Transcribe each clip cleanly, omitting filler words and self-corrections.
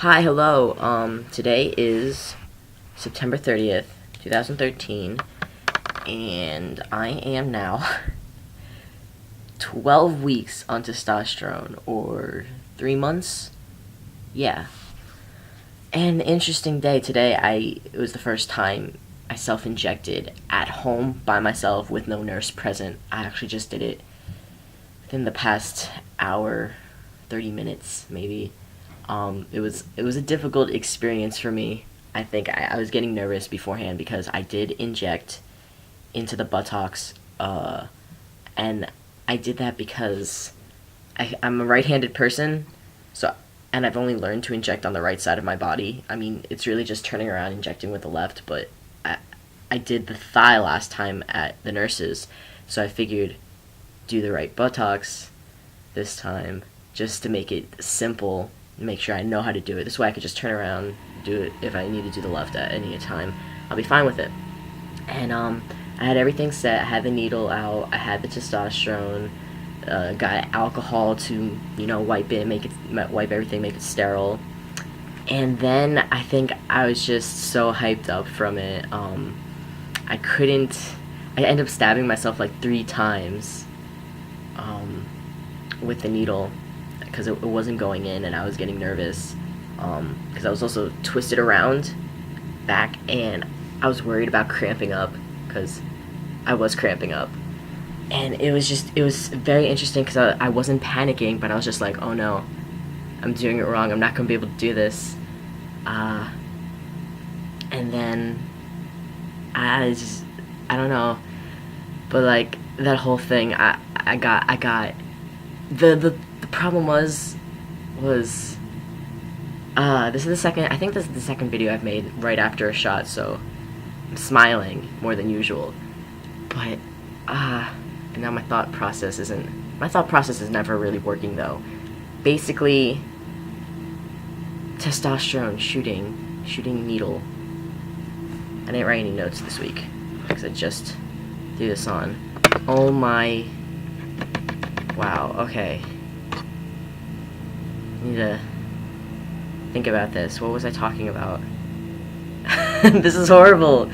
Hi, hello. Today is September 30th, 2013, and I am now 12 weeks on testosterone, or 3 months? Yeah. And an interesting day today. It was the first time I self-injected at home by myself with no nurse present. I actually just did it within the past hour, 30 minutes, maybe. It was a difficult experience for me. I think I was getting nervous beforehand because I did inject into the buttocks, and I did that because I'm a right-handed person, so and I've only learned to inject on the right side of my body. I mean, it's really just turning around injecting with the left, but I did the thigh last time at the nurses, so I figured do the right buttocks this time just to make it simple, make sure I know how to do it. This way I could just turn around, do it if I need to do the left at any time. I'll be fine with it. And I had everything set. I had the needle out. I had the testosterone. Got alcohol to wipe it, wipe everything, make it sterile. And then I think I was just so hyped up from it. I ended up stabbing myself like 3 times with the needle because it wasn't going in, and I was getting nervous because I was also twisted around back, and I was worried about cramping up because I was cramping up. And it was very interesting because I wasn't panicking, but I was just like, oh no, I'm doing it wrong, I'm not going to be able to do this. And then I don't know, but like that whole thing, I got the problem was this is the second, I think this is the second video I've made right after a shot, so I'm smiling more than usual. But and now my thought process is never really working though. Basically, testosterone shooting needle. I didn't write any notes this week because I just threw this on. Oh my, wow, okay. I need to think about this. What was I talking about? This is horrible.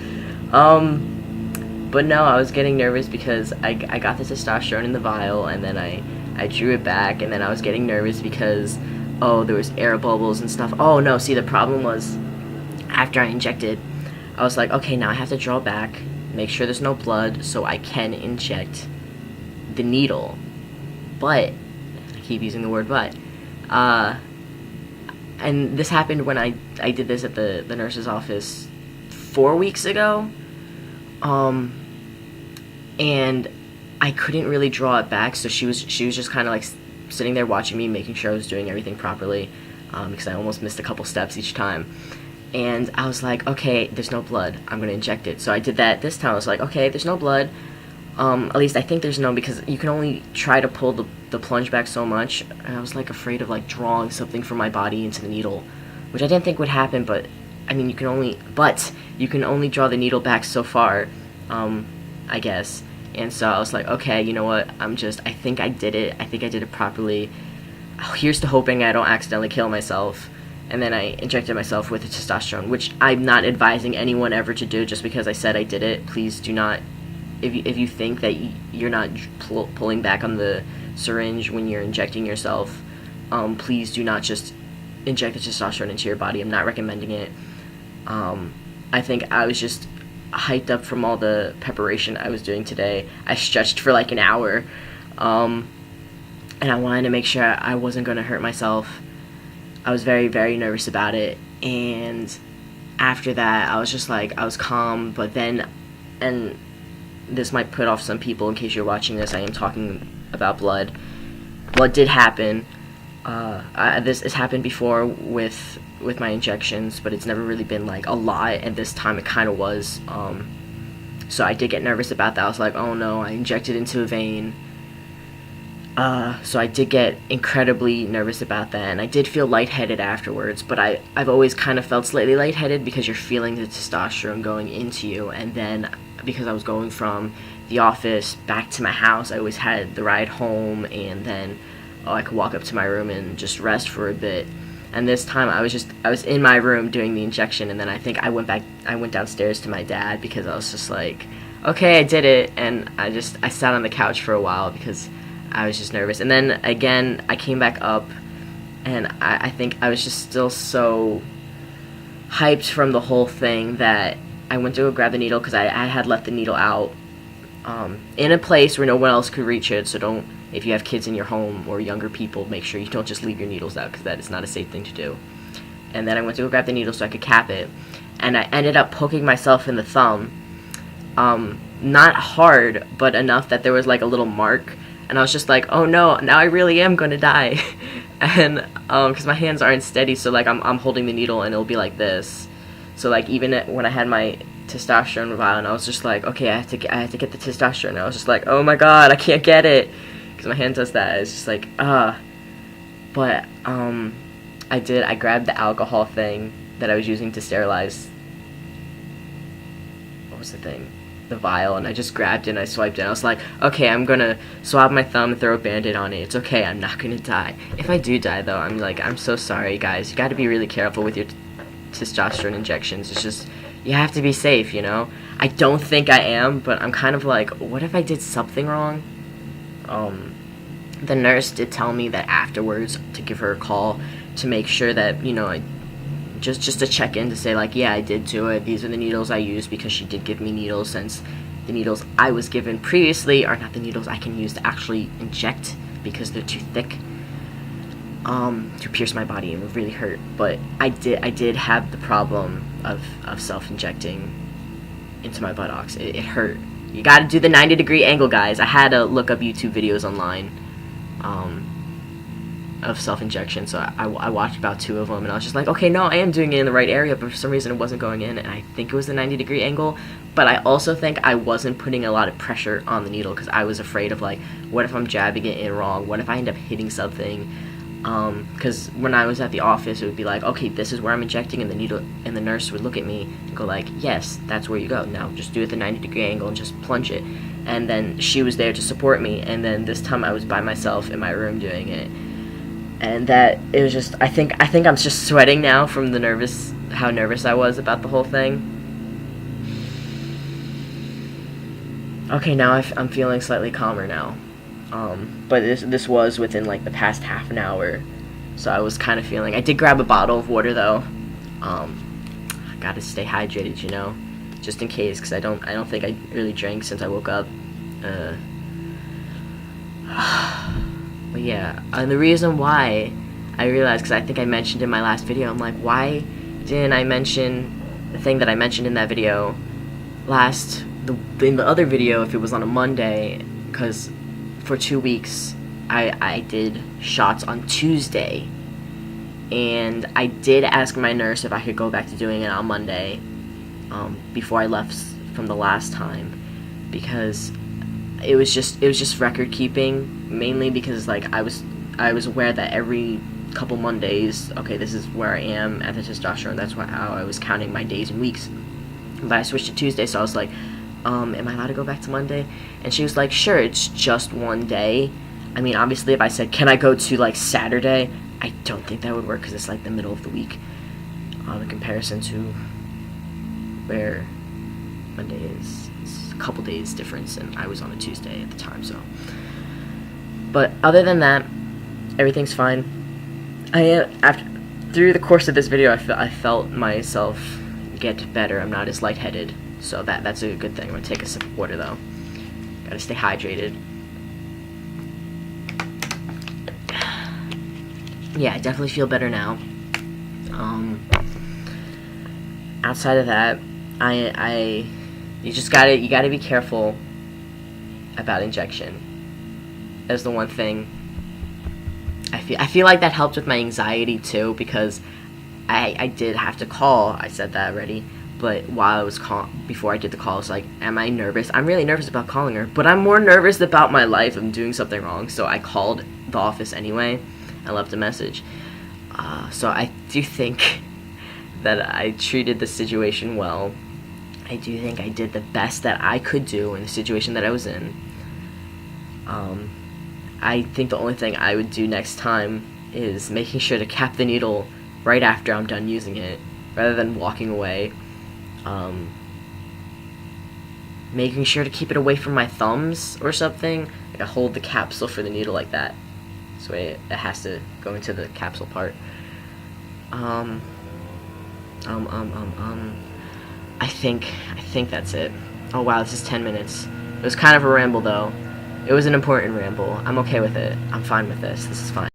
But no, I was getting nervous because I got the testosterone in the vial, and then I drew it back, and then I was getting nervous because, oh, there was air bubbles and stuff. Oh no, see, the problem was, after I injected, I was like, okay, now I have to draw back, make sure there's no blood, so I can inject the needle. But, I keep using the word but, and this happened when I did this at the nurse's office 4 weeks ago. And I couldn't really draw it back, so she was just kind of like sitting there watching me, making sure I was doing everything properly, because I almost missed a couple steps each time. And I was like, okay, there's no blood, I'm gonna inject it. So I did that this time. I was like, okay, there's no blood. At least I think there's no, because you can only try to pull the plunge back so much. And I was like afraid of like drawing something from my body into the needle, which I didn't think would happen, but I mean, you can only draw the needle back so far, I guess. And so I was like, okay, you know what, I think I did it properly. Here's to hoping I don't accidentally kill myself. And then I injected myself with the testosterone, which I'm not advising anyone ever to do just because I said I did it. Please do not, if you think that you're not pulling back on the syringe when you're injecting yourself, please do not just inject the testosterone into your body. I'm not recommending it. I think I was just hyped up from all the preparation I was doing today. I stretched for like an hour, and I wanted to make sure I wasn't going to hurt myself. I was very, very nervous about it, and after that I was just like, I was calm. But then, and this might put off some people in case you're watching this, I am talking about blood. Blood did happen. This has happened before with my injections, but it's never really been like a lot, and this time it kind of was. So I did get nervous about that. I was like, oh no, I injected into a vein. So I did get incredibly nervous about that, and I did feel lightheaded afterwards, but I've always kind of felt slightly lightheaded because you're feeling the testosterone going into you. And then because I was going from the office back to my house, I always had the ride home, and then I could walk up to my room and just rest for a bit. And this time I was in my room doing the injection, and then I think I went downstairs to my dad because I was just like, okay, I did it. And I sat on the couch for a while because I was just nervous. And then again I came back up, and I think I was just still so hyped from the whole thing that I went to go grab the needle because I had left the needle out in a place where no one else could reach it. So don't, if you have kids in your home or younger people, make sure you don't just leave your needles out because that is not a safe thing to do. And then I went to go grab the needle so I could cap it, and I ended up poking myself in the thumb, not hard, but enough that there was like a little mark, and I was just like, oh no, now I really am gonna die. And because my hands aren't steady, so like I'm holding the needle and it'll be like this. So like even when I had my testosterone vial, and I was just like, okay, I have to get the testosterone. And I was just like, oh my god, I can't get it because my hand does that. It's just like but I grabbed the alcohol thing that I was using to sterilize, what was the thing, the vial, and I just grabbed it and I swiped it. I was like, okay, I'm gonna swab my thumb and throw a band-aid on it. It's okay, I'm not gonna die. If I do die though, I'm so sorry guys. You gotta be really careful with your testosterone injections. It's just, you have to be safe, you know? I don't think I am, but I'm kind of like, what if I did something wrong? The nurse did tell me that afterwards to give her a call to make sure that, you know, just to check in to say like, yeah, I did do it. These are the needles I used, because she did give me needles, since the needles I was given previously are not the needles I can use to actually inject because they're too thick to pierce my body and would really hurt. But I did have the problem of self-injecting into my buttocks. It hurt. You gotta do the 90-degree angle, guys. I had to look up YouTube videos online of self-injection, so I watched about 2 of them, and I was just like, okay, no, I am doing it in the right area, but for some reason it wasn't going in, and I think it was the 90-degree angle. But I also think I wasn't putting a lot of pressure on the needle because I was afraid of like, what if I'm jabbing it in wrong? What if I end up hitting something? Because when I was at the office, it would be like, okay, this is where I'm injecting, and the needle, and the nurse would look at me and go like, yes, that's where you go. Now just do it the 90-degree angle and just plunge it. And then she was there to support me, and then this time I was by myself in my room doing it. And that, it was just, I think I'm just sweating now from how nervous I was about the whole thing. Okay, now I'm feeling slightly calmer now. But this was within like the past half an hour, so I was kind of feeling. I did grab a bottle of water though. I gotta stay hydrated, you know, just in case, because I don't think I really drank since I woke up. But yeah, and the reason why I realized, because I think I mentioned in my last video, I'm like, why didn't I mention the thing that I mentioned in that video in the other video if it was on a Monday? Because for 2 weeks I did shots on Tuesday, and I did ask my nurse if I could go back to doing it on Monday before I left from the last time, because it was just record keeping, mainly because like I was aware that every couple Mondays, okay, this is where I am at the testosterone. That's how I was counting my days and weeks. But I switched to Tuesday, so I was like, am I allowed to go back to Monday? And she was like, sure, it's just one day. I mean, obviously, if I said, can I go to like Saturday, I don't think that would work because it's like the middle of the week in comparison to where Monday is. It's a couple days difference, and I was on a Tuesday at the time, so. But other than that, everything's fine. Through the course of this video, I felt myself get better. I'm not as lightheaded, so that's a good thing. I'm gonna take a sip of water though. Gotta stay hydrated. Yeah, I definitely feel better now. Outside of that, you gotta be careful about injection. That's the one thing. I feel like that helped with my anxiety too, because I did have to call. I said that already, but while I was before I did the call, I was like, am I nervous? I'm really nervous about calling her, but I'm more nervous about my life. I'm doing something wrong, so I called the office anyway. I left a message. So I do think that I treated the situation well. I do think I did the best that I could do in the situation that I was in. I think the only thing I would do next time is making sure to cap the needle right after I'm done using it, rather than walking away. Making sure to keep it away from my thumbs or something. Like I hold the capsule for the needle like that. This way it has to go into the capsule part. I think that's it. Oh wow, this is 10 minutes. It was kind of a ramble though. It was an important ramble. I'm okay with it. I'm fine with this. This is fine.